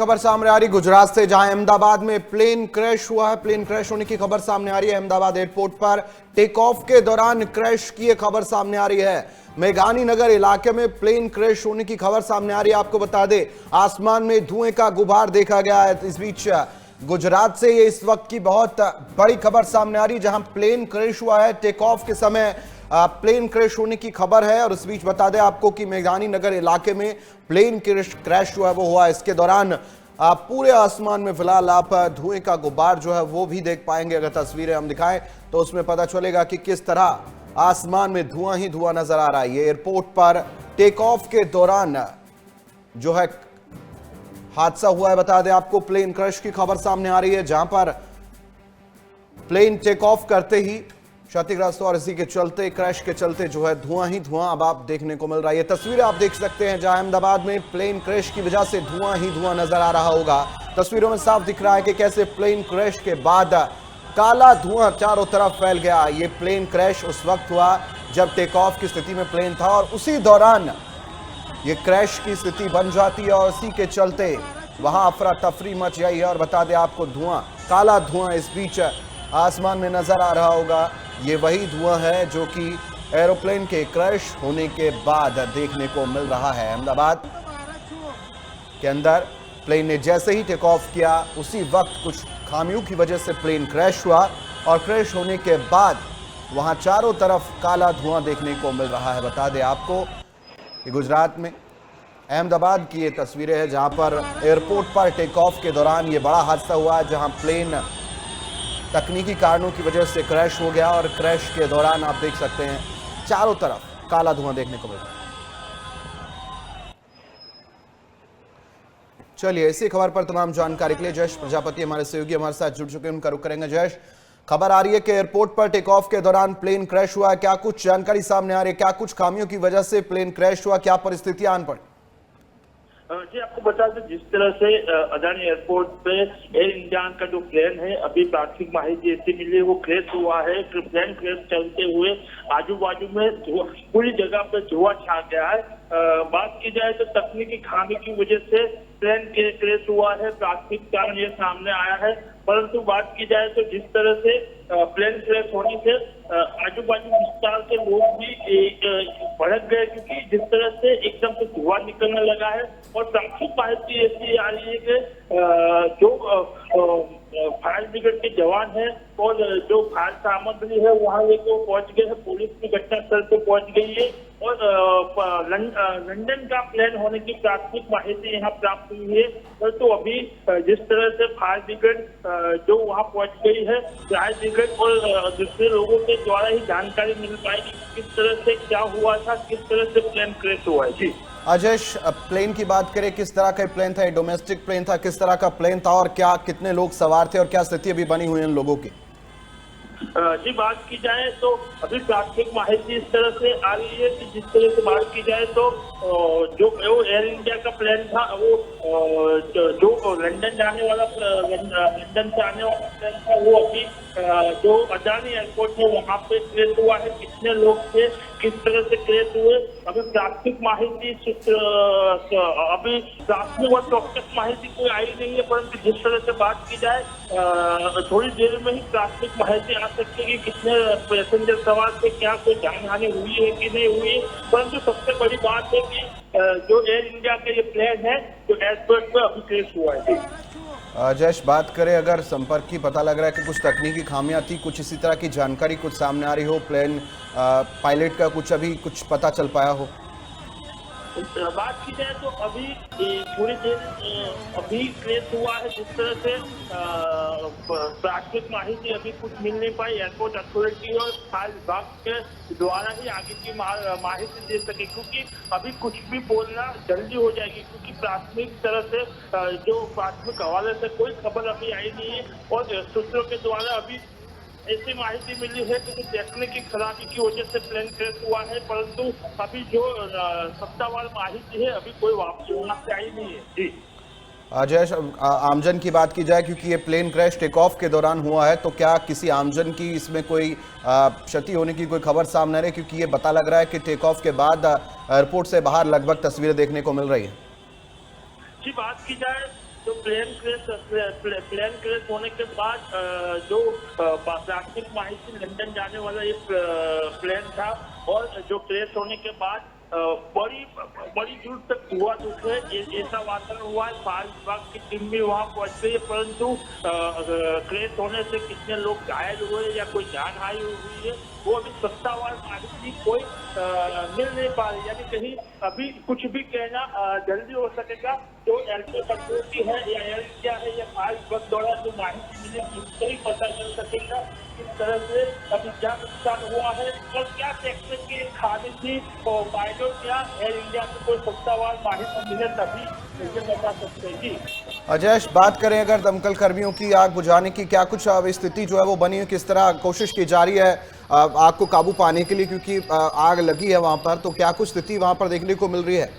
खबर सामने आ रही गुजरात से, जहां अहमदाबाद में प्लेन क्रैश हुआ है। प्लेन क्रैश होने की खबर सामने आ रही है। अहमदाबाद एयरपोर्ट पर टेक ऑफ के दौरान क्रैश की यह खबर सामने आ रही है। मेघानी नगर इलाके में प्लेन क्रैश होने की खबर सामने आ रही है। आपको बता दें, आसमान में धुएं का गुबार देखा गया है। इस बीच गुजरात से ये इस वक्त की बहुत बड़ी खबर सामने आ रही है, जहां प्लेन क्रैश हुआ है। टेक ऑफ के समय प्लेन क्रैश होने की खबर है। और इस बीच बता दें आपको कि मेघानी नगर इलाके में प्लेन क्रैश जो है वो हुआ। इसके दौरान पूरे आसमान में फिलहाल आप धुएं का गुब्बार जो है वो भी देख पाएंगे। अगर तस्वीरें हम दिखाएं तो उसमें पता चलेगा कि किस तरह आसमान में धुआं ही धुआं नजर आ रहा है। ये एयरपोर्ट पर टेक ऑफ के दौरान जो है हादसा हुआ है। बता दें आपको, प्लेन क्रैश की खबर सामने आ रही है, जहां पर प्लेन टेक ऑफ करते ही क्षतिग्रस्त, और इसी के चलते, क्रैश के चलते जो है धुआं ही धुआं अब आप देखने को मिल रहा है। ये तस्वीरें आप देख सकते हैं, जहां अहमदाबाद में प्लेन क्रैश की वजह से धुआं ही धुआं नजर आ रहा होगा। तस्वीरों में साफ दिख रहा है कि कैसे प्लेन क्रैश के बाद काला धुआं चारों तरफ फैल गया। ये प्लेन क्रैश उस वक्त हुआ जब टेक ऑफ की स्थिति में प्लेन था, और उसी दौरान ये क्रैश की स्थिति बन जाती है, और इसी के चलते वहां अफरा तफरी मच गई है। और बता दें आपको, धुआं, काला धुआं इस बीच आसमान में नजर आ रहा होगा। ये वही धुआं है जो कि एरोप्लेन के क्रैश होने के बाद देखने को मिल रहा है। अहमदाबाद के अंदर प्लेन ने जैसे ही टेक ऑफ किया, उसी वक्त कुछ खामियों की वजह से प्लेन क्रैश हुआ, और क्रैश होने के बाद वहां चारों तरफ काला धुआं देखने को मिल रहा है। बता दें आपको कि गुजरात में अहमदाबाद की ये तस्वीरें हैं, जहां पर एयरपोर्ट पर टेक ऑफ के दौरान ये बड़ा हादसा हुआ, जहां प्लेन तकनीकी कारणों की वजह से क्रैश हो गया। और क्रैश के दौरान आप देख सकते हैं चारों तरफ काला धुआं देखने को मिल रहा है। चलिए, इसी खबर पर तमाम जानकारी के लिए जयेश प्रजापति हमारे सहयोगी हमारे साथ जुड़ चुके हैं, उनका रुख करेंगे। जयेश, खबर आ रही है कि एयरपोर्ट पर टेक ऑफ के दौरान प्लेन क्रैश हुआ है। क्या कुछ जानकारी सामने आ रही है? क्या कुछ खामियों की वजह से प्लेन क्रैश हुआ? क्या परिस्थितियां आन पड़ी? जी, आपको बता दें, जिस तरह से अदानी एयरपोर्ट पे एयर इंडिया का जो प्लेन है, अभी प्राथमिक माहिती ऐसी मिली है, वो क्रैश हुआ है। प्लेन क्रैश चलते हुए आजू बाजू में पूरी जगह पे धुआं छा गया है। बात की जाए तो तकनीकी खामी की वजह से प्लेन के क्रैश हुआ है, प्राथमिक कारण ये सामने आया है। परंतु बात की जाए तो जिस तरह से प्लेन क्रैश होने से आजू बाजू विस्तार के लोग भी भड़क गए, क्योंकि जिस तरह से एकदम से धुआं निकलने लगा है। और प्राथमिक माहिती ऐसी आ रही है कि जो फायर ब्रिगेड के जवान हैं और जो फायर सामग्री है वहां लेकर पहुंच गए हैं। पुलिस भी घटनास्थल पे पहुंच गई है, और लंदन का प्लेन होने की प्राथमिक माहिती यहाँ प्राप्त हुई है। तो अभी जिस तरह से फायर ब्रिगेड जो वहाँ पहुंच गई है, फायर ब्रिगेड और दूसरे लोगों के द्वारा ही जानकारी मिल पाएगी किस तरह से क्या हुआ था, किस तरह से प्लेन क्रैश हुआ है। जी अजयश, प्लेन की बात करें, किस तरह का प्लेन था? डोमेस्टिक प्लेन था? किस तरह का प्लेन था, और क्या कितने लोग सवार थे, और क्या स्थिति अभी बनी हुई है इन लोगों की? जी, बात की जाए तो अभी प्राथमिक माहिती इस तरह से आ रही है कि जिस तरह से बात की जाए तो जो एयर इंडिया का प्लेन था, वो जो लंदन जाने वाला, लंदन से आने वाला प्लेन था, वो अभी जो अदानी एयरपोर्ट है वहाँ पे क्रैश हुआ है। कितने लोग थे, किस तरह से क्रैश हुए, अभी प्राथमिक माहिती अभी प्राथमिक और चौकस माहिती कोई आई नहीं है। परंतु जिस तरह से बात की जाए, थोड़ी देर में ही प्राथमिक माहिती आ सकती है कि कितने पैसेंजर सवार थे, क्या कोई जान हानि हुई है कि नहीं हुई है। परंतु सबसे बड़ी बात है कि जो एयर इंडिया का ये प्लेन है जो एयरपोर्ट पे अभी क्रैश हुआ है। जयेश, बात करें अगर संपर्क की, पता लग रहा है कि कुछ तकनीकी खामियां थी, कुछ इसी तरह की जानकारी कुछ सामने आ रही हो, प्लेन पायलट का कुछ अभी कुछ पता चल पाया हो? बात की जाए तो अभी थोड़ी देर अभी क्रैश हुआ है। जिस तरह से प्राथमिक माहिती अभी कुछ मिल नहीं पाई, एयरपोर्ट अथॉरिटी और फायर विभाग के द्वारा ही आगे की माहिती दे सके, क्योंकि अभी कुछ भी बोलना जल्दी हो जाएगी, क्योंकि प्राथमिक तरह से जो प्राथमिक हवाले से कोई खबर अभी आई नहीं है। और सूत्रों के द्वारा अभी ऐसी माहिती मिली है कि तकनीकी खराबी की वजह से प्लेन क्रैश हुआ है। परंतु अभी जो सत्तावार माहिती है, अभी कोई वापसी वहां से आई नहीं है। जी जयेश, आमजन की बात की जाए, क्योंकि ये प्लेन क्रैश टेक ऑफ के दौरान हुआ है, तो क्या किसी आमजन की इसमें कोई क्षति होने की कोई खबर सामने आ रही है? क्योंकि ये पता लग रहा है कि टेक ऑफ के बाद एयरपोर्ट से बाहर लगभग तस्वीरें देखने को मिल रही है। जी, बात की जाए जो प्लेन क्रैश होने के बाद जो प्राथमिक माहिती लंदन जाने वाला एक प्लेन था और जो क्रैश होने के बाद बड़ी दूर तक धुआं उठे ऐसा वातावरण हुआ है। फायर विभाग की टीम भी वहां पहुंच गई है, परंतु क्रैश होने से कितने लोग घायल हुए या कोई जान हानि हुई है वो अभी सत्तावार माहिती कोई मिल नहीं पा रही। यानी कहीं अभी कुछ भी कहना जल्दी हो सकेगा। जो एयरपोर्ट अथॉरिटी है या एयर इंडिया है या फायर विभाग द्वारा जो माहिती मिलेगी उससे ही पता चल सकेगा किस तरह से अभी क्या नुकसान हुआ है और क्या सेक्टर की खामी थी और पायलट या एयर इंडिया को कोई सत्तावार माहिती मिले तभी मुझे बता सकते हैं। जी अजयश, बात करें अगर दमकल कर्मियों की आग बुझाने की, क्या कुछ स्थिति जो है वो बनी है, किस तरह कोशिश की जा रही है आग को काबू पाने के लिए, क्योंकि आग लगी है वहां पर, तो क्या कुछ स्थिति वहां पर देखने को मिल रही है?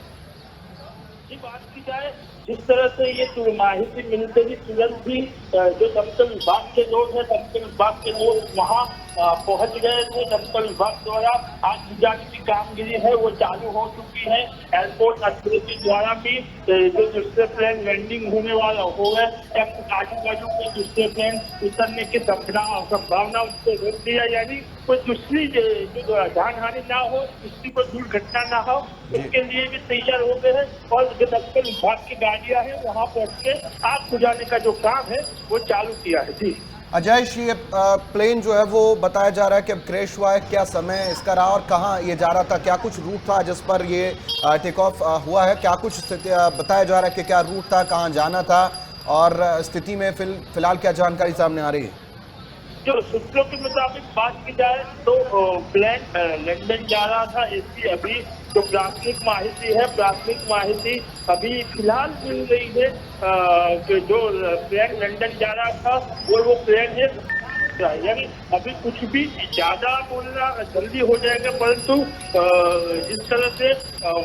की बात की जाए जिस तरह से ये माहिती मिलते ही तुरंत ही जो दमकल विभाग के लोग हैं, दमकल विभाग के लोग वहाँ पहुंच गए थे। दमकल विभाग द्वारा आग बुझाने की कामगिरी है वो चालू हो चुकी है। एयरपोर्ट अथॉरिटी द्वारा भी जो दूसरे प्लेन लैंडिंग होने वाला हो गए या आजू बाजू के दूसरे प्लेन उतरने की संभावना उसको रोक दिया, यानी कोई दूसरी जो जान हानि ना हो, दूसरी कोई दुर्घटना ना हो, उसके लिए भी तैयार हो गए हैं। और जो दमकल विभाग की गाड़ियां हैं वहां पहुंच के आग बुझाने का जो काम है वो चालू किया है। जी अजय, ये प्लेन जो है वो बताया जा रहा है कि अब क्रैश हुआ है, क्या समय इसका रहा और कहाँ ये जा रहा था, क्या कुछ रूट था जिस पर ये टेक ऑफ हुआ है, क्या कुछ बताया जा रहा है कि क्या रूट था, कहाँ जाना था और स्थिति में फिलहाल क्या जानकारी सामने आ रही है? जो सूत्रों के मुताबिक बात की जाए तो प्लेन लंदन जा रहा था। इसकी अभी जो प्राथमिक माहिती अभी फिलहाल मिल रही है कि जो प्लेन लंदन जा रहा था वो प्लेन है, यानी अभी कुछ भी ज्यादा बोलना जल्दी हो जाएगा, परंतु जिस तरह से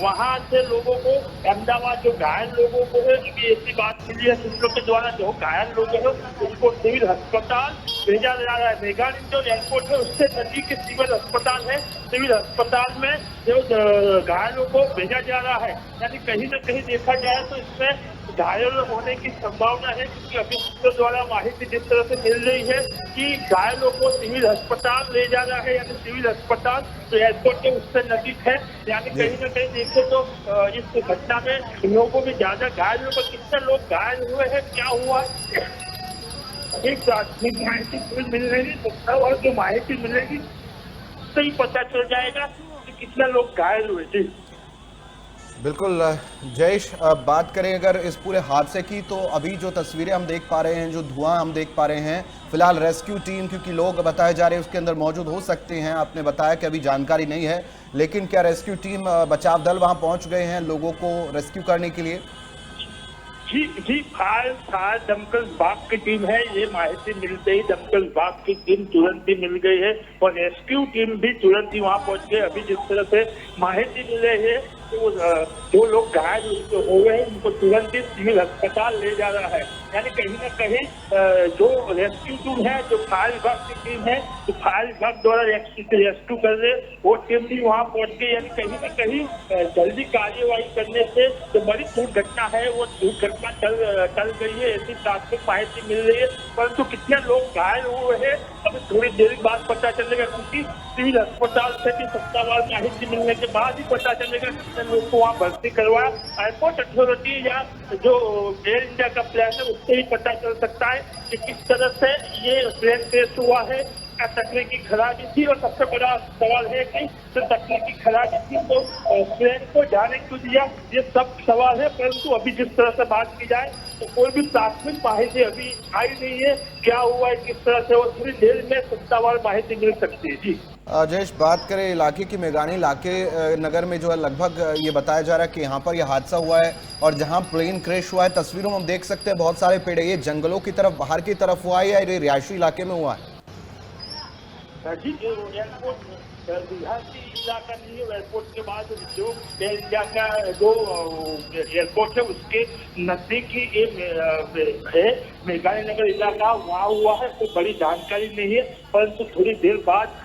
वहां से लोगों को अहमदाबाद जो घायल लोगों को है, अभी ऐसी बात मिली है सूत्रों के द्वारा, जो घायल लोग हैं उनको सिविल अस्पताल भेजा जा रहा है। मेघालय जो एयरपोर्ट है उससे नजदीक के सिविल अस्पताल है, सिविल अस्पताल में जो घायलों को भेजा जा रहा है। यानी कहीं न कहीं देखा जाए तो इसमें घायल होने की संभावना है, क्योंकि अभी सूत्रों द्वारा माहिती जिस तरह से मिल रही है कि घायलों को सिविल अस्पताल ले जा रहा है, यानी सिविल अस्पताल तो एयरपोर्ट के उससे नजदीक है। यानी कहीं न कहीं देखे तो इस घटना में लोगों में ज्यादा घायल लोग, कितने लोग घायल हुए हैं, क्या हुआ, एक प्राथमिक माहिती मिल रही है और जो माहिती मिलेगी उससे ही पता चल जाएगा कि कितने लोग घायल हुए। जी बिल्कुल जयेश, बात करें अगर इस पूरे हादसे की, तो अभी जो तस्वीरें हम देख पा रहे हैं, जो धुआं हम देख पा रहे हैं, फिलहाल रेस्क्यू टीम, क्योंकि लोग बताए जा रहे हैं उसके अंदर मौजूद हो सकते हैं, आपने बताया कि अभी जानकारी नहीं है, लेकिन क्या रेस्क्यू टीम, बचाव दल वहां पहुंच गए हैं लोगों को रेस्क्यू करने के लिए? जी फायर दमकल विभाग की टीम है। ये माहिती मिलते ही दमकल विभाग की टीम तुरंत ही मिल गई है और रेस्क्यू टीम भी तुरंत ही वहां पहुंच गए। अभी जिस तरह से माहिती मिल रही है तो जो लोग घायल हो गए हैं उनको तुरंत ही सिविल अस्पताल ले जा रहा है। यानी कहीं ना कहीं जो रेस्क्यू टीम है, जो फायर विभाग की टीम है, तो फायर विभाग द्वारा रेस्क्यू कर रहे वो टीम भी वहां पहुंच गई। यानी कहीं ना कहीं जल्दी कार्यवाही करने से जो बड़ी दुर्घटना है वो दुर्घटना टल गई है, ऐसी प्राथमिक माहिती मिल रही है। परंतु कितने लोग घायल हुए हैं अभी थोड़ी देर बाद पता चलेगा, क्योंकि सिविल अस्पताल से भी सत्तावार माहिती मिलने के बाद ही पता चलेगा कितने लोग को वहाँ भर्ती करवाया। एयरपोर्ट अथॉरिटी या जो एयर इंडिया का प्लान है उससे ही पता चल सकता है कि किस तरह से ये प्लेन क्रैश हुआ है, क्या तकनीकी खराबी थी। और सबसे बड़ा सवाल है कि जो तकनीकी खराबी थी तो प्लेन को जाने क्यों दिया, ये सब सवाल है। परंतु अभी जिस तरह से बात की जाए तो कोई भी प्राथमिक माहिती अभी आई नहीं है, क्या हुआ है किस तरह से, वो थोड़ी देर में सत्तावार माहिती मिल सकती है। जी जयेश, बात करें इलाके की, मेघानी इलाके नगर में जो है लगभग ये बताया जा रहा है कि यहाँ पर यह हादसा हुआ है और जहाँ प्लेन क्रैश हुआ है, तस्वीरों में हम देख सकते हैं बहुत सारे पेड़, ये जंगलों की तरफ, बाहर की तरफ हुआ है या ये रिहायशी इलाके में हुआ है? जी एयरपोर्ट रिहायशी इलाका नहीं है। एयरपोर्ट के बाद जो एयर इंडिया का जो एयरपोर्ट है उसके नजदीक ही है मेघालय नगर इलाका, वहाँ हुआ है। कोई बड़ी जानकारी नहीं है, परंतु थोड़ी देर बाद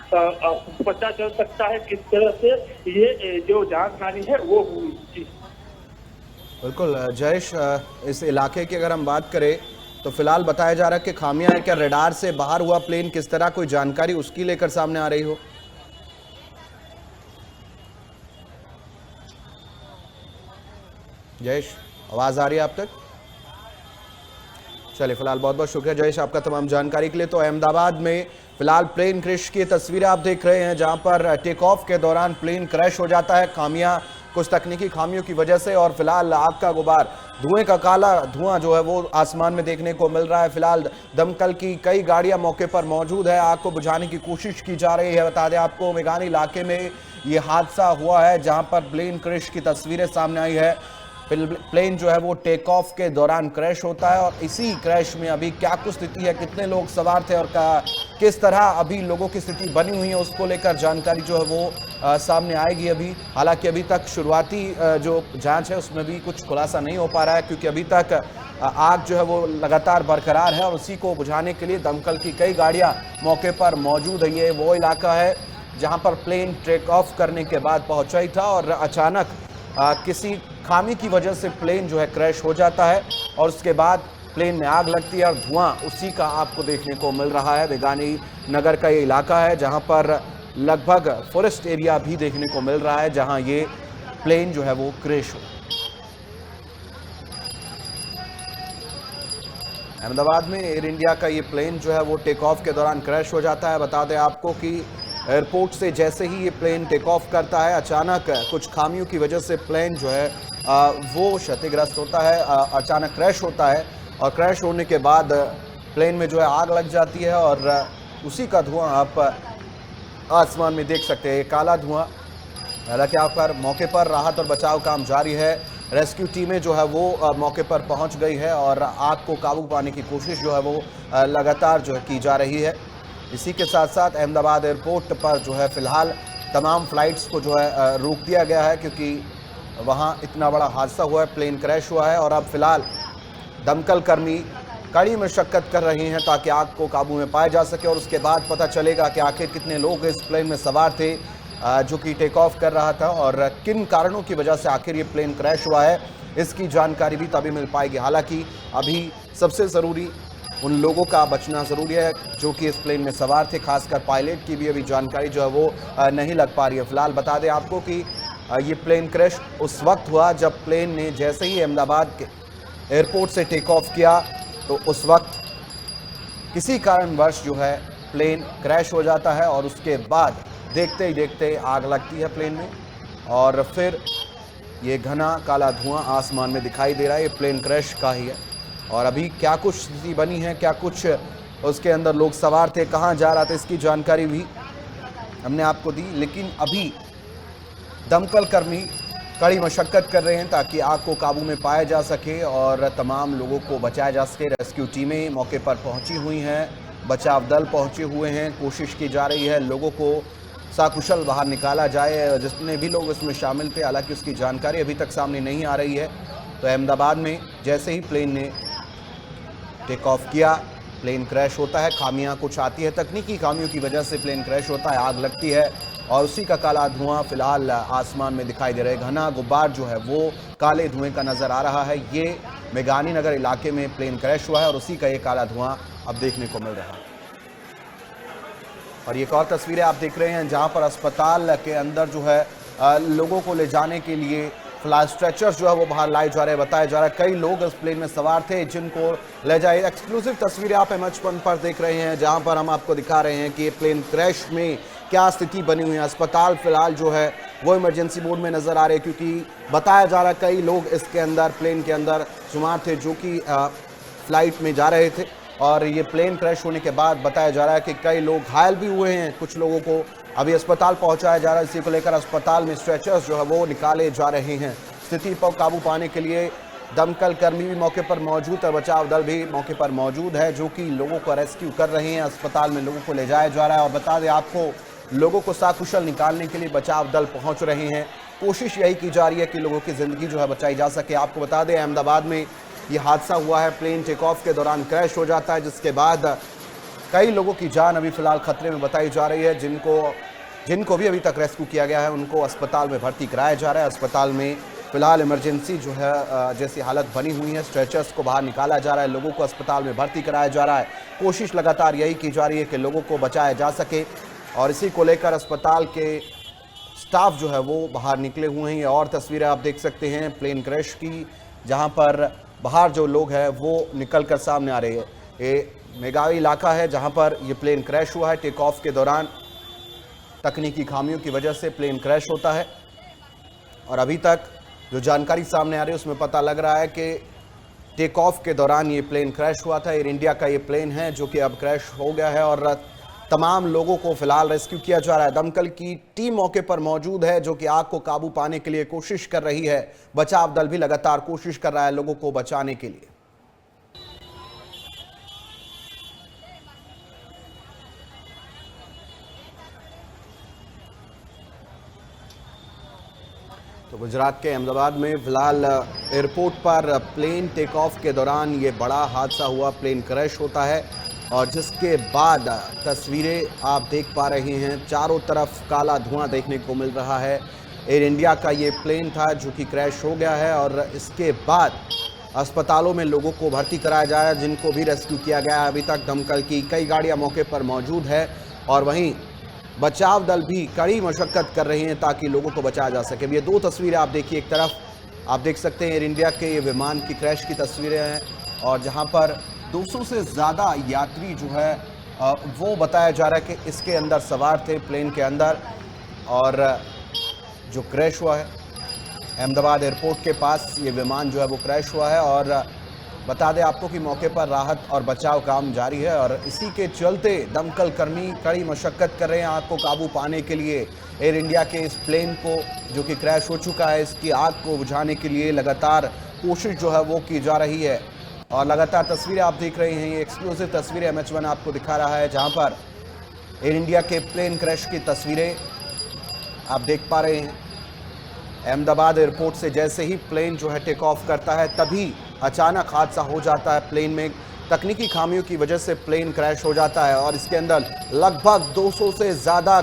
पता चल सकता है किस तरह से ये जो जान हानि है वो हुई। बिल्कुल जयेश, इस इलाके की अगर हम बात करें तो फिलहाल बताया जा रहा है कि खामियां है। क्या रडार से बाहर हुआ प्लेन, किस तरह कोई जानकारी उसकी लेकर सामने आ रही हो? जयेश, आवाज आ रही है आप तक? चलिए, फिलहाल बहुत बहुत शुक्रिया जयेश आपका तमाम जानकारी के लिए। तो अहमदाबाद में फिलहाल प्लेन क्रैश की तस्वीरें आप देख रहे हैं, जहां पर टेक ऑफ के दौरान प्लेन क्रैश हो जाता है, खामियां, कुछ तकनीकी खामियों की वजह से। और फिलहाल आग का गुबार, धुएं का काला धुआं जो है वो आसमान में देखने को मिल रहा है। फिलहाल दमकल की कई गाड़ियां मौके पर मौजूद है, आग को बुझाने की कोशिश की जा रही है। बता दें आपको, मेघानी इलाके में ये हादसा हुआ है, जहां पर प्लेन क्रैश की तस्वीरें सामने आई है। प्लेन जो है वो टेक ऑफ के दौरान क्रैश होता है, और इसी क्रैश में अभी क्या कुछ स्थिति है, कितने लोग सवार थे और किस तरह अभी लोगों की स्थिति बनी हुई है, उसको लेकर जानकारी जो है वो सामने आएगी अभी। हालांकि अभी तक शुरुआती जो जांच है उसमें भी कुछ खुलासा नहीं हो पा रहा है, क्योंकि अभी तक आग जो है वो लगातार बरकरार है, और उसी को बुझाने के लिए दमकल की कई गाड़ियां मौके पर मौजूद है। ये वो इलाका है जहां पर प्लेन टेक ऑफ करने के बाद पहुंचा ही था, और अचानक किसी खामी की वजह से प्लेन जो है क्रैश हो जाता है, और उसके बाद प्लेन में आग लगती है और धुआं उसी का आपको देखने को मिल रहा है। मेघानी नगर का ये इलाका है, जहां पर लगभग फॉरेस्ट एरिया भी देखने को मिल रहा है, जहां ये प्लेन जो है वो क्रैश हो। अहमदाबाद में एयर इंडिया का ये प्लेन जो है वो टेक ऑफ के दौरान क्रैश हो जाता है। बता दें आपको कि एयरपोर्ट से जैसे ही ये प्लेन टेक ऑफ करता है, अचानक कुछ खामियों की वजह से प्लेन जो है वो क्षतिग्रस्त होता है, अचानक क्रैश होता है, और क्रैश होने के बाद प्लेन में जो है आग लग जाती है, और उसी का धुआं आप आसमान में देख सकते हैं, काला धुआं। हालांकि आप पर मौके पर राहत और बचाव काम जारी है, रेस्क्यू टीमें जो है वो मौके पर पहुंच गई है, और आग को काबू पाने की कोशिश जो है वो लगातार जो है की जा रही है। इसी के साथ साथ अहमदाबाद एयरपोर्ट पर जो है फिलहाल तमाम फ्लाइट्स को जो है रोक दिया गया है, क्योंकि वहां इतना बड़ा हादसा हुआ है, प्लेन क्रैश हुआ है। और अब फिलहाल दमकल कर्मी कड़ी मशक्कत कर रहे हैं ताकि आग को काबू में पाया जा सके, और उसके बाद पता चलेगा कि आखिर कितने लोग इस प्लेन में सवार थे जो कि टेक ऑफ कर रहा था, और किन कारणों की वजह से आखिर ये प्लेन क्रैश हुआ है, इसकी जानकारी भी तभी मिल पाएगी। हालांकि अभी सबसे ज़रूरी उन लोगों का बचना ज़रूरी है जो कि इस प्लेन में सवार थे, खासकर पायलट की भी अभी जानकारी जो है वो नहीं लग पा रही है। फिलहाल बता दें आपको कि ये प्लेन क्रैश उस वक्त हुआ जब प्लेन ने जैसे ही अहमदाबाद के एयरपोर्ट से टेक ऑफ किया, तो उस वक्त किसी कारणवश जो है प्लेन क्रैश हो जाता है, और उसके बाद देखते ही देखते आग लगती है प्लेन में, और फिर ये घना काला धुआं आसमान में दिखाई दे रहा है। ये प्लेन क्रैश का ही है, और अभी क्या कुछ स्थिति बनी है, क्या कुछ उसके अंदर लोग सवार थे, कहाँ जा रहा था, इसकी जानकारी भी हमने आपको दी। लेकिन अभी दमकल कर्मी कड़ी मशक्कत कर रहे हैं ताकि आग को काबू में पाया जा सके और तमाम लोगों को बचाया जा सके। रेस्क्यू टीमें मौके पर पहुंची हुई हैं, बचाव दल पहुंचे हुए हैं, कोशिश की जा रही है लोगों को सकुशल बाहर निकाला जाए, जितने भी लोग इसमें शामिल थे। हालांकि उसकी जानकारी अभी तक सामने नहीं आ रही है। तो अहमदाबाद में जैसे ही प्लेन ने टेक ऑफ किया, प्लेन क्रैश होता है, खामियां कुछ आती है, तकनीकी खामियों की वजह से प्लेन क्रैश होता है, आग लगती है, और उसी का काला धुआं फिलहाल आसमान में दिखाई दे रहा है। घना गुब्बार जो है वो काले धुएं का नज़र आ रहा है। ये मेघानी नगर इलाके में प्लेन क्रैश हुआ है, और उसी का ये काला धुआं अब देखने को मिल रहा है। और ये एक और तस्वीरें आप देख रहे हैं जहां पर अस्पताल के अंदर जो है लोगों को ले जाने के लिए फ्लाई स्ट्रेचर्स जो है वो बाहर लाए जा रहे हैं। बताया जा रहा है कई लोग इस प्लेन में सवार थे जिनको ले जाए। एक्सक्लूसिव तस्वीरें आप MH1 पर देख रहे हैं, जहां पर हम आपको दिखा रहे हैं कि ये प्लेन क्रैश में क्या स्थिति बनी हुई है। अस्पताल फिलहाल जो है वो इमरजेंसी मोड में नजर आ रहे हैं, क्योंकि बताया जा रहा है कई लोग इसके अंदर, प्लेन के अंदर शुमार थे जो कि फ्लाइट में जा रहे थे, और ये प्लेन क्रैश होने के बाद बताया जा रहा है कि कई लोग घायल भी हुए हैं। कुछ लोगों को अभी अस्पताल पहुंचाया जा रहा है। इसी को लेकर अस्पताल में स्ट्रेचर्स जो है वो निकाले जा रहे हैं। स्थिति पर काबू पाने के लिए दमकल कर्मी भी मौके पर मौजूद है, बचाव दल भी मौके पर मौजूद है, जो कि लोगों को रेस्क्यू कर रहे हैं। अस्पताल में लोगों को ले जाया जा रहा है, और बता दें आपको लोगों को सकुशल निकालने के लिए बचाव दल पहुंच रहे हैं। कोशिश यही की जा रही है कि लोगों की ज़िंदगी जो है बचाई जा सके। आपको बता दें अहमदाबाद में ये हादसा हुआ है, प्लेन टेक ऑफ के दौरान क्रैश हो जाता है, जिसके बाद कई लोगों की जान अभी फिलहाल खतरे में बताई जा रही है। जिनको भी अभी तक रेस्क्यू किया गया है उनको अस्पताल में भर्ती कराया जा रहा है। अस्पताल में फिलहाल इमरजेंसी जो है जैसी हालत बनी हुई है, स्ट्रेचर्स को बाहर निकाला जा रहा है, लोगों को अस्पताल में भर्ती कराया जा रहा है। कोशिश लगातार यही की जा रही है कि लोगों को बचाया जा सके और इसी को लेकर अस्पताल के स्टाफ जो है वो बाहर निकले हुए हैं। ये और तस्वीरें आप देख सकते हैं प्लेन क्रैश की, जहां पर बाहर जो लोग हैं वो निकल कर सामने आ रहे हैं। ये मेघावी इलाका है जहां पर ये प्लेन क्रैश हुआ है। टेक ऑफ के दौरान तकनीकी खामियों की वजह से प्लेन क्रैश होता है और अभी तक जो जानकारी सामने आ रही है उसमें पता लग रहा है कि टेक ऑफ के दौरान ये प्लेन क्रैश हुआ था। एयर इंडिया का ये प्लेन है जो कि अब क्रैश हो गया है और तमाम लोगों को फिलहाल रेस्क्यू किया जा रहा है। दमकल की टीम मौके पर मौजूद है जो कि आग को काबू पाने के लिए कोशिश कर रही है। बचाव दल भी लगातार कोशिश कर रहा है लोगों को बचाने के लिए। तो गुजरात के अहमदाबाद में फिलहाल एयरपोर्ट पर प्लेन टेक ऑफ के दौरान ये बड़ा हादसा हुआ, प्लेन क्रैश होता है और जिसके बाद तस्वीरें आप देख पा रहे हैं, चारों तरफ काला धुआं देखने को मिल रहा है। एयर इंडिया का ये प्लेन था जो कि क्रैश हो गया है और इसके बाद अस्पतालों में लोगों को भर्ती कराया जा रहा है, जिनको भी रेस्क्यू किया गया है। अभी तक दमकल की कई गाड़ियां मौके पर मौजूद है और वहीं बचाव दल भी कड़ी मशक्कत कर रहे हैं ताकि लोगों को बचाया जा सके। ये दो तस्वीरें आप देखिए, एक तरफ आप देख सकते हैं एयर इंडिया के ये विमान की क्रैश की तस्वीरें हैं और जहां पर 200 से ज़्यादा यात्री जो है वो बताया जा रहा है कि इसके अंदर सवार थे, प्लेन के अंदर। और जो क्रैश हुआ है अहमदाबाद एयरपोर्ट के पास ये विमान जो है वो क्रैश हुआ है और बता दें आपको कि मौके पर राहत और बचाव काम जारी है और इसी के चलते दमकल कर्मी कड़ी मशक्कत कर रहे हैं आग को काबू पाने के लिए। एयर इंडिया के इस प्लेन को जो कि क्रैश हो चुका है, इसकी आग को बुझाने के लिए लगातार कोशिश जो है वो की जा रही है और लगातार तस्वीरें आप देख रहे हैं। ये एक्सक्लूसिव तस्वीरें MH1 आपको दिखा रहा है जहां पर एयर इंडिया के प्लेन क्रैश की तस्वीरें आप देख पा रहे हैं। अहमदाबाद एयरपोर्ट से जैसे ही प्लेन जो है टेक ऑफ करता है तभी अचानक हादसा हो जाता है। प्लेन में तकनीकी खामियों की वजह से प्लेन क्रैश हो जाता है और इसके अंदर लगभग 200 से ज़्यादा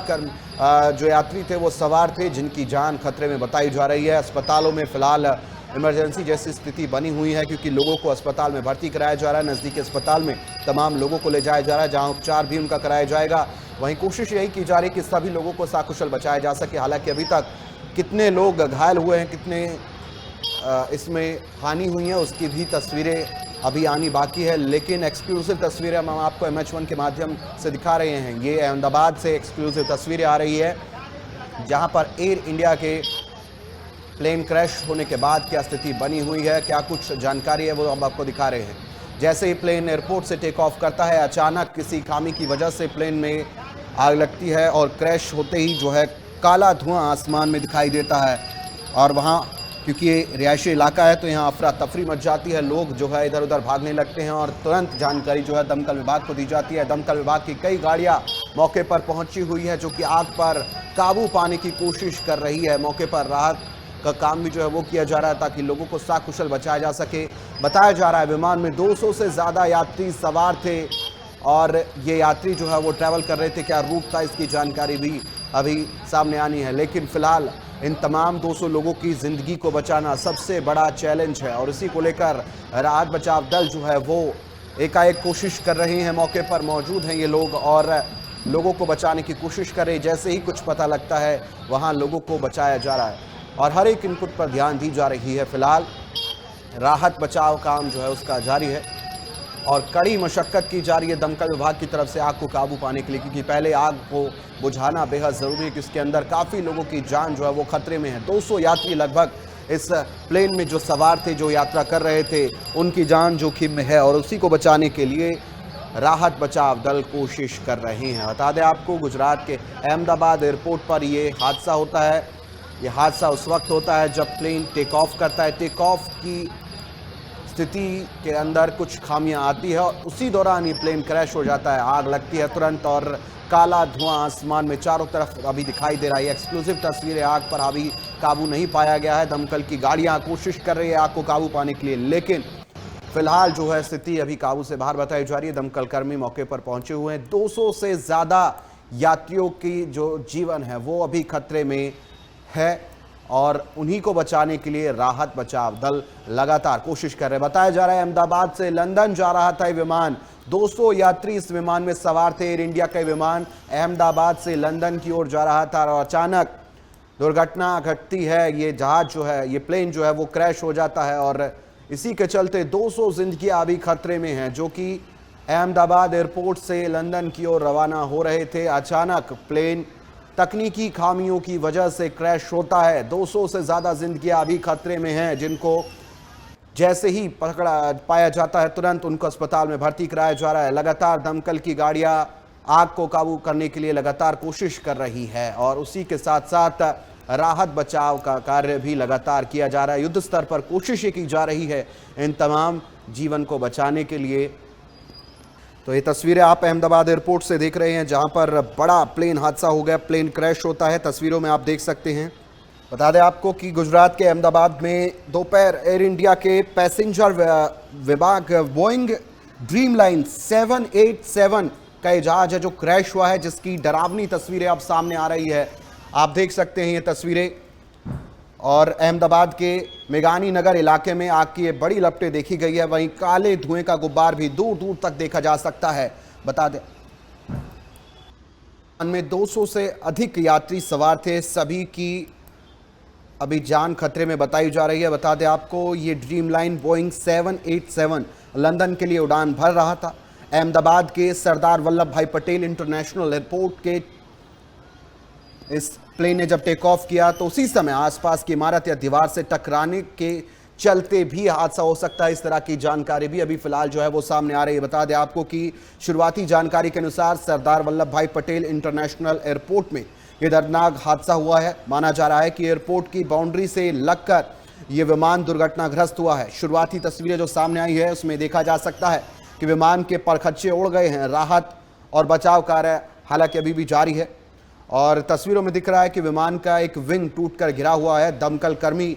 जो यात्री थे वो सवार थे, जिनकी जान खतरे में बताई जा रही है। अस्पतालों में फिलहाल इमरजेंसी जैसी स्थिति बनी हुई है क्योंकि लोगों को अस्पताल में भर्ती कराया जा रहा है। नज़दीकी अस्पताल में तमाम लोगों को ले जाया जा रहा है जहाँ उपचार भी उनका कराया जाएगा। वहीं कोशिश यही की जा रही है कि सभी लोगों को सकुशल बचाया जा सके। हालांकि अभी तक कितने लोग घायल हुए हैं, कितने इसमें हानि हुई है, उसकी भी तस्वीरें अभी आनी बाकी है, लेकिन एक्सक्लूसिव तस्वीरें हम आपको MH1 के माध्यम से दिखा रहे हैं। ये अहमदाबाद से एक्सक्लूसिव तस्वीरें आ रही है जहां पर एयर इंडिया के प्लेन क्रैश होने के बाद क्या स्थिति बनी हुई है, क्या कुछ जानकारी है वो हम आपको दिखा रहे हैं। जैसे ही प्लेन एयरपोर्ट से टेक ऑफ करता है, अचानक किसी खामी की वजह से प्लेन में आग लगती है और क्रैश होते ही जो है काला धुआं आसमान में दिखाई देता है और वहाँ क्योंकि ये रिहायशी इलाका है तो यहाँ अफरा तफरी मच जाती है। लोग जो है इधर उधर भागने लगते हैं और तुरंत जानकारी जो है दमकल विभाग को दी जाती है। दमकल विभाग की कई गाड़ियाँ मौके पर पहुँची हुई है जो कि आग पर काबू पाने की कोशिश कर रही है। मौके पर राहत का काम भी जो है वो किया जा रहा है ताकि लोगों को सकुशल बचाया जा सके। बताया जा रहा है विमान में 200 से ज़्यादा यात्री सवार थे और ये यात्री जो है वो ट्रैवल कर रहे थे। क्या रूट था इसकी जानकारी भी अभी सामने आनी है, लेकिन फिलहाल इन तमाम 200 लोगों की ज़िंदगी को बचाना सबसे बड़ा चैलेंज है और इसी को लेकर राहत बचाव दल जो है वो एकाएक कोशिश कर रहे हैं। मौके पर मौजूद हैं ये लोग और लोगों को बचाने की कोशिश कर रहे हैं। जैसे ही कुछ पता लगता है वहाँ लोगों को बचाया जा रहा है और हर एक इनपुट पर ध्यान दी जा रही है। फिलहाल राहत बचाव काम जो है उसका जारी है और कड़ी मशक्कत की जा रही है दमकल विभाग की तरफ से आग को काबू पाने के लिए, क्योंकि पहले आग को बुझाना बेहद ज़रूरी है कि इसके अंदर काफ़ी लोगों की जान जो है वो खतरे में है। 200 यात्री लगभग इस प्लेन में जो सवार थे, जो यात्रा कर रहे थे, उनकी जान जोखिम में है और उसी को बचाने के लिए राहत बचाव दल कोशिश कर रहे हैं। बता दें आपको गुजरात के अहमदाबाद एयरपोर्ट पर ये हादसा होता है। ये हादसा उस वक्त होता है जब प्लेन टेक ऑफ करता है। टेक ऑफ की स्थिति के अंदर कुछ खामियां आती है और उसी दौरान ये प्लेन क्रैश हो जाता है। आग लगती है तुरंत और काला धुआं आसमान में चारों तरफ अभी दिखाई दे रहा है। एक्सक्लूसिव तस्वीरें, आग पर अभी काबू नहीं पाया गया है। दमकल की गाड़ियां कोशिश कर रही है आग को काबू पाने के लिए, लेकिन फिलहाल जो है स्थिति अभी काबू से बाहर बताई जा रही है। दमकल कर्मी मौके पर पहुंचे हुए हैं। 200 से ज़्यादा यात्रियों की जो जीवन है वो अभी खतरे में है और उन्हीं को बचाने के लिए राहत बचाव दल लगातार कोशिश कर रहे हैं। बताया जा रहा है अहमदाबाद से लंदन जा रहा था ये विमान, 200 यात्री इस विमान में सवार थे। एयर इंडिया का विमान अहमदाबाद से लंदन की ओर जा रहा था और अचानक दुर्घटना घटती है। ये जहाज जो है, ये प्लेन जो है वो क्रैश हो जाता है और इसी के चलते 200 जिंदगियां अभी खतरे में हैं, जो कि अहमदाबाद एयरपोर्ट से लंदन की ओर रवाना हो रहे थे। अचानक प्लेन तकनीकी खामियों की वजह से क्रैश होता है। 200 से ज़्यादा जिंदगियां अभी खतरे में हैं, जिनको जैसे ही पकड़ा पाया जाता है तुरंत उनको अस्पताल में भर्ती कराया जा रहा है। लगातार दमकल की गाड़ियां आग को काबू करने के लिए लगातार कोशिश कर रही है और उसी के साथ साथ राहत बचाव का कार्य भी लगातार किया जा रहा है। युद्ध स्तर पर कोशिशें की जा रही है इन तमाम जीवन को बचाने के लिए। तो ये तस्वीरें आप अहमदाबाद एयरपोर्ट से देख रहे हैं, जहां पर बड़ा प्लेन हादसा हो गया, प्लेन क्रैश होता है। तस्वीरों में आप देख सकते हैं। बता दें आपको कि गुजरात के अहमदाबाद में दोपहर एयर इंडिया के पैसेंजर विभाग बोइंग ड्रीम लाइन 787 का ये जहाज है जो क्रैश हुआ है, जिसकी डरावनी तस्वीरें अब सामने आ रही है। आप देख सकते हैं ये तस्वीरें। और अहमदाबाद के मेघानी नगर इलाके में आग की ये बड़ी लपटें देखी गई है। वहीं काले धुएं का गुब्बार भी दूर दूर तक देखा जा सकता है। बता दें में 200 से अधिक यात्री सवार थे, सभी की अभी जान खतरे में बताई जा रही है। बता दें आपको ये ड्रीम लाइन बोइंग 787 लंदन के लिए उड़ान भर रहा था। अहमदाबाद के सरदार वल्लभ भाई पटेल इंटरनेशनल एयरपोर्ट के इस प्लेन ने जब टेक ऑफ किया तो उसी समय आसपास की इमारत या दीवार से टकराने के चलते भी हादसा हो सकता है। इस तरह की जानकारी भी अभी फिलहाल जो है वो सामने आ रही है। बता दें आपको कि शुरुआती जानकारी के अनुसार सरदार वल्लभ भाई पटेल इंटरनेशनल एयरपोर्ट में यह दर्दनाक हादसा हुआ है। माना जा रहा है कि एयरपोर्ट की बाउंड्री से लगकर यह विमान दुर्घटनाग्रस्त हुआ है। शुरुआती तस्वीरें जो सामने आई है उसमें देखा जा सकता है कि विमान के परखच्चे उड़ गए हैं। राहत और बचाव कार्य हालांकि अभी भी जारी है और तस्वीरों में दिख रहा है कि विमान का एक विंग टूटकर गिरा हुआ है। दमकल कर्मी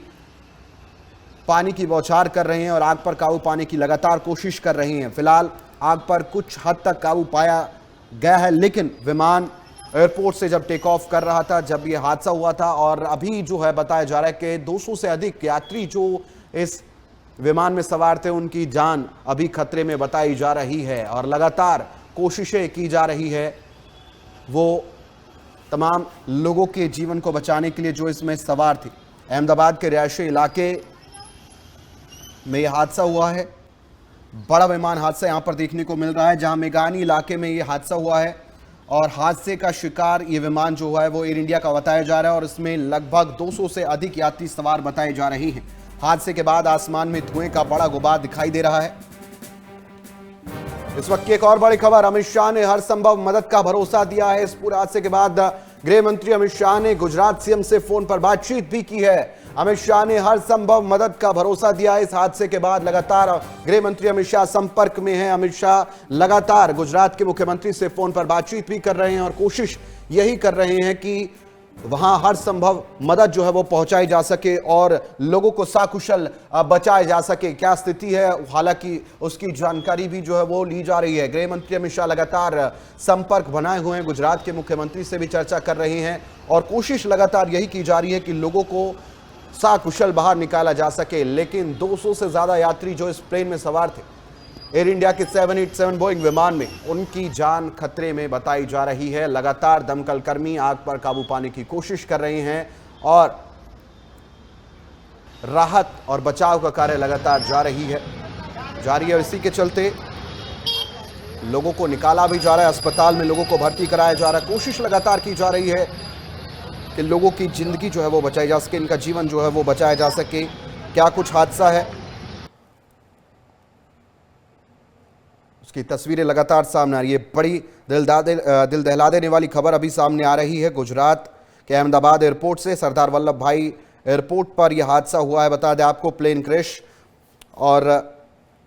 पानी की बौछार कर रहे हैं और आग पर काबू पाने की लगातार कोशिश कर रहे हैं। फिलहाल आग पर कुछ हद तक काबू पाया गया है, लेकिन विमान एयरपोर्ट से जब टेक ऑफ कर रहा था, जब यह हादसा हुआ था और अभी जो है बताया जा रहा है कि 200 से अधिक यात्री जो इस विमान में सवार थे उनकी जान अभी खतरे में बताई जा रही है और लगातार कोशिशें की जा रही है वो तमाम लोगों के जीवन को बचाने के लिए जो इसमें सवार थे। अहमदाबाद के रिहायशी इलाके में यह हादसा हुआ है। बड़ा विमान हादसा यहां पर देखने को मिल रहा है, जहां मेघानी इलाके में यह हादसा हुआ है और हादसे का शिकार ये विमान जो हुआ है वो एयर इंडिया का बताया जा रहा है और इसमें लगभग 200 से अधिक यात्री सवार बताए जा रहे हैं। हादसे के बाद आसमान में धुएं का बड़ा गुबार दिखाई दे रहा है। इस वक्त की एक और बड़ी खबर, अमित शाह ने हर संभव मदद का भरोसा दिया है। इस पूरे हादसे के बाद गृह मंत्री अमित शाह ने गुजरात सीएम से फोन पर बातचीत भी की है। अमित शाह ने हर संभव मदद का भरोसा दिया है। इस हादसे के बाद लगातार गृह मंत्री अमित शाह संपर्क में हैं। अमित शाह लगातार गुजरात के मुख्यमंत्री से फोन पर बातचीत भी कर रहे हैं और कोशिश यही कर रहे हैं कि वहां हर संभव मदद जो है वो पहुंचाई जा सके और लोगों को सकुशल बचाया जा सके। क्या स्थिति है, हालांकि उसकी जानकारी भी जो है वो ली जा रही है। गृह मंत्री अमित शाह लगातार संपर्क बनाए हुए हैं, गुजरात के मुख्यमंत्री से भी चर्चा कर रहे हैं और कोशिश लगातार यही की जा रही है कि लोगों को सकुशल बाहर निकाला जा सके। लेकिन 200 से ज्यादा यात्री जो इस प्लेन में सवार थे एयर इंडिया के 787 बोइंग विमान में, उनकी जान खतरे में बताई जा रही है। लगातार दमकल कर्मी आग पर काबू पाने की कोशिश कर रहे हैं और राहत और बचाव का कार्य लगातार जारी है। इसी के चलते लोगों को निकाला भी जा रहा है, अस्पताल में लोगों को भर्ती कराया जा रहा है। कोशिश लगातार की जा रही है कि लोगों की जिंदगी जो है वो बचाई जा सके, इनका जीवन जो है वो बचाया जा सके। क्या कुछ हादसा है उसकी तस्वीरें लगातार सामने आ रही है। बड़ी दिल दहला देने वाली खबर अभी सामने आ रही है। गुजरात के अहमदाबाद एयरपोर्ट से सरदार वल्लभ भाई एयरपोर्ट पर यह हादसा हुआ है। बता दें आपको प्लेन क्रैश और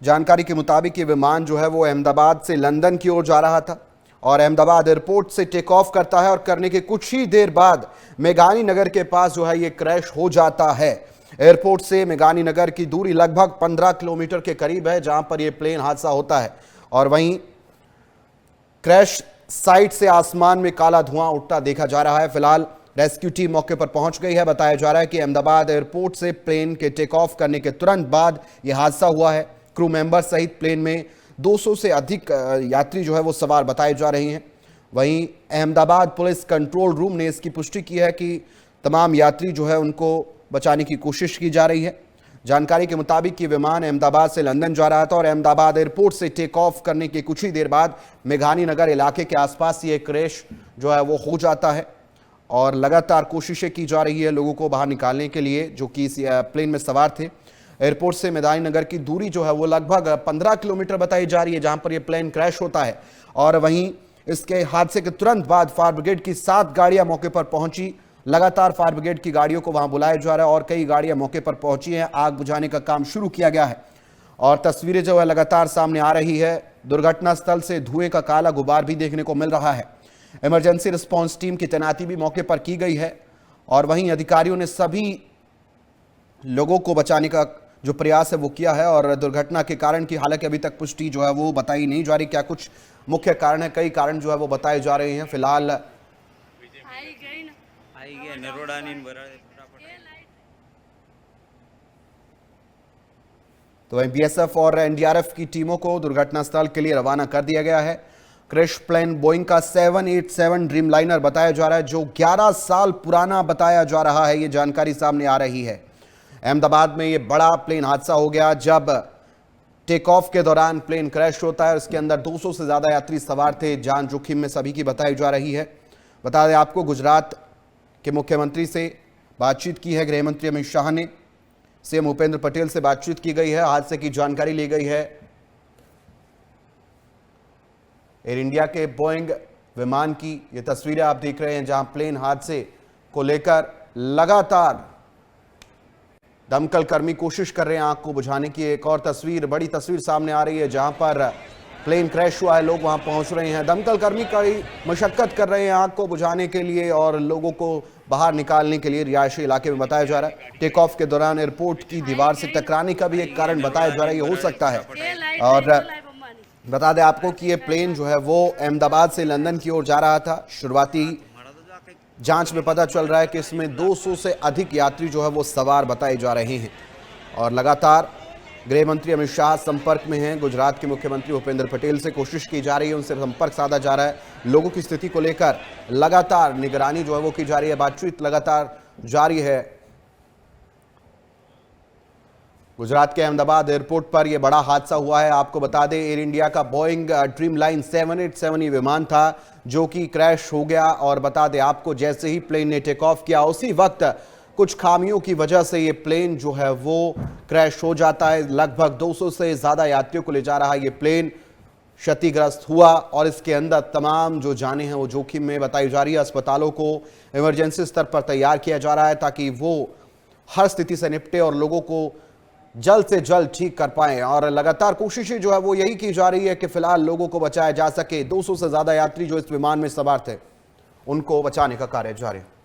जानकारी के मुताबिक ये विमान जो है वो अहमदाबाद से लंदन की ओर जा रहा था और अहमदाबाद एयरपोर्ट से टेक ऑफ करता है और करने के कुछ ही देर बाद मेघानी नगर के पास जो है ये क्रैश हो जाता है। एयरपोर्ट से मेघानी नगर की दूरी लगभग 15 किलोमीटर के करीब है, जहां पर यह प्लेन हादसा होता है और वहीं क्रैश साइट से आसमान में काला धुआं उठता देखा जा रहा है। फिलहाल रेस्क्यू टीम मौके पर पहुंच गई है। बताया जा रहा है कि अहमदाबाद एयरपोर्ट से प्लेन के टेक ऑफ करने के तुरंत बाद यह हादसा हुआ है। क्रू मेंबर सहित प्लेन में 200 से अधिक यात्री जो है वो सवार बताए जा रहे हैं। वहीं अहमदाबाद पुलिस कंट्रोल रूम ने इसकी पुष्टि की है कि तमाम यात्री जो है उनको बचाने की कोशिश की जा रही है। जानकारी के मुताबिक ये विमान अहमदाबाद से लंदन जा रहा था और अहमदाबाद एयरपोर्ट से टेक ऑफ करने के कुछ ही देर बाद मेघानी नगर इलाके के आसपास ये क्रैश जो है वो हो जाता है और लगातार कोशिशें की जा रही है लोगों को बाहर निकालने के लिए जो कि इस प्लेन में सवार थे। एयरपोर्ट से मेघानी नगर की दूरी जो है वो लगभग 15 किलोमीटर बताई जा रही है जहां पर यह प्लेन क्रैश होता है। और वहीं इसके हादसे के तुरंत बाद फायर ब्रिगेड की 7 गाड़ियां मौके पर पहुंची। लगातार फायर ब्रिगेड की गाड़ियों को वहां बुलाया जा रहा है और कई गाड़ियां मौके पर पहुंची हैं। आग बुझाने का काम शुरू किया गया है और तस्वीरें जो है लगातार सामने आ रही है। दुर्घटना स्थल से धुएं का काला गुबार भी देखने को मिल रहा है। इमरजेंसी रिस्पांस टीम की तैनाती भी मौके पर की गई है और वहीं अधिकारियों ने सभी लोगों को बचाने का जो प्रयास है वो किया है। और दुर्घटना के कारण की हालांकि अभी तक पुष्टि जो है वो बताई नहीं जा रही, क्या कुछ मुख्य कारण है, कई कारण जो है वो बताए जा रहे हैं। फिलहाल तो वहीं बीएसएफ और एनडीआरएफ की टीमों को दुर्घटना स्थल के लिए रवाना कर दिया गया है। क्रैश प्लेन बोइंग का 787 ड्रीमलाइनर बताया जा रहा है जो 11 साल पुराना बताया जा रहा है। ये जानकारी सामने आ रही है। अहमदाबाद में ये बड़ा प्लेन हादसा हो गया जब टेक ऑफ के दौरान प्लेन क्रैश होता है। इसके अंदर 200 से ज्यादा यात्री सवार थे। जान जोखिम में सभी की बताई जा रही है। बता दें आपको, गुजरात के मुख्यमंत्री से बातचीत की है गृह मंत्री अमित शाह ने। सीएम भूपेंद्र पटेल से बातचीत की गई है। हादसे की जानकारी ली गई है। एयर इंडिया के बोइंग विमान की ये तस्वीरें आप देख रहे हैं जहां प्लेन हादसे को लेकर लगातार दमकल कर्मी कोशिश कर रहे हैं आग को बुझाने की। एक और तस्वीर, बड़ी तस्वीर सामने आ रही है जहां पर प्लेन क्रैश हुआ है। लोग वहां पहुंच रहे हैं। दमकल कर्मी कड़ी मशक्कत कर रहे हैं आग को बुझाने के लिए और लोगों को बाहर निकालने के लिए। रिहायशी इलाके में बताया जा रहा है टेक ऑफ के दौरान एयरपोर्ट की दीवार से टकराने का भी एक कारण बताया जा रहा है, ये हो सकता है। और बता दें आपको कि ये प्लेन जो है वो अहमदाबाद से लंदन की ओर जा रहा था। शुरुआती जांच में पता चल रहा है कि इसमें 200 से अधिक यात्री जो है वो सवार बताए जा रहे हैं और लगातार गृह मंत्री अमित शाह संपर्क में हैं। गुजरात के मुख्यमंत्री भूपेंद्र पटेल से कोशिश की जा रही है, उनसे संपर्क साधा जा रहा है। लोगों की स्थिति को लेकर लगातार निगरानी जो है वो की जा रही है। बातचीत लगातार जारी है। गुजरात के अहमदाबाद एयरपोर्ट पर यह बड़ा हादसा हुआ है। आपको बता दें एयर इंडिया का बोइंग ड्रीमलाइन 787 ये विमान था जो कि क्रैश हो गया। और बता दें आपको, जैसे ही प्लेन ने टेक ऑफ किया उसी वक्त कुछ खामियों की वजह से ये प्लेन जो है वो क्रैश हो जाता है। लगभग 200 से ज़्यादा यात्रियों को ले जा रहा है ये प्लेन क्षतिग्रस्त हुआ और इसके अंदर तमाम जो जानें हैं वो जोखिम में बताई जा रही है। अस्पतालों को इमरजेंसी स्तर पर तैयार किया जा रहा है ताकि वो हर स्थिति से निपटे और लोगों को जल्द से जल्द ठीक कर पाएं। और लगातार कोशिशें जो है वो यही की जा रही है कि फिलहाल लोगों को बचाया जा सके। 200 से ज़्यादा यात्री जो इस विमान में सवार थे उनको बचाने का कार्य जारी है।